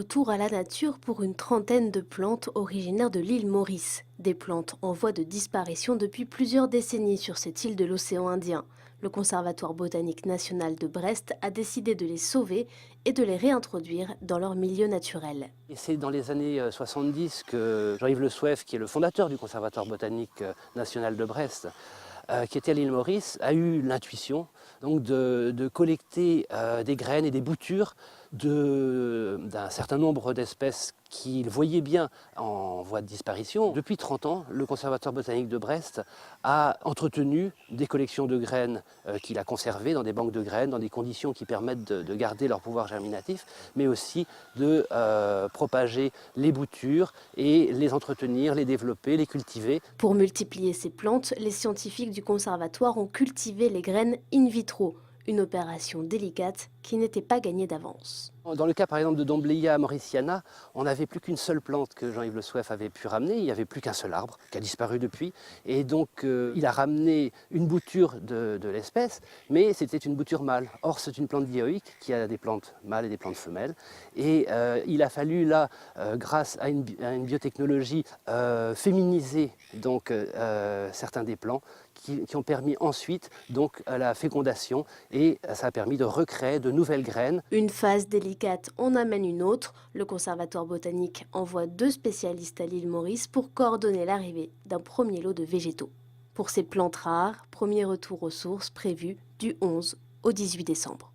Retour à la nature pour une trentaine de plantes originaires de l'île Maurice. Des plantes en voie de disparition depuis plusieurs décennies sur cette île de l'océan Indien. Le Conservatoire botanique national de Brest a décidé de les sauver et de les réintroduire dans leur milieu naturel. Et c'est dans les années 70 que Jean-Yves Le Souef, qui est le fondateur du Conservatoire botanique national de Brest, qui était à l'île Maurice, a eu l'intuition donc de collecter des graines et des boutures d'un certain nombre d'espèces qu'il voyait bien en voie de disparition. Depuis 30 ans, le Conservatoire botanique de Brest a entretenu des collections de graines qu'il a conservées dans des banques de graines, dans des conditions qui permettent de garder leur pouvoir germinatif, mais aussi de propager les boutures et les entretenir, les développer, les cultiver. Pour multiplier ces plantes, les scientifiques du conservatoire ont cultivé les graines in vitro, une opération délicate qui n'était pas gagnée d'avance. Dans le cas par exemple de Dombleia mauriciana, on n'avait plus qu'une seule plante que Jean-Yves Le Souef avait pu ramener, il n'y avait plus qu'un seul arbre qui a disparu depuis. Et donc il a ramené une bouture de l'espèce, mais c'était une bouture mâle. Or c'est une plante dioïque qui a des plantes mâles et des plantes femelles. Et il a fallu là, grâce à une biotechnologie, féminiser donc, certains des plants qui ont permis ensuite donc, la fécondation et ça a permis de recréer de nouvelles graines. Une phase délicate en amène une autre. Le Conservatoire botanique envoie 2 spécialistes à l'île Maurice pour coordonner l'arrivée d'un premier lot de végétaux. Pour ces plantes rares, premier retour aux sources prévu du 11 au 18 décembre.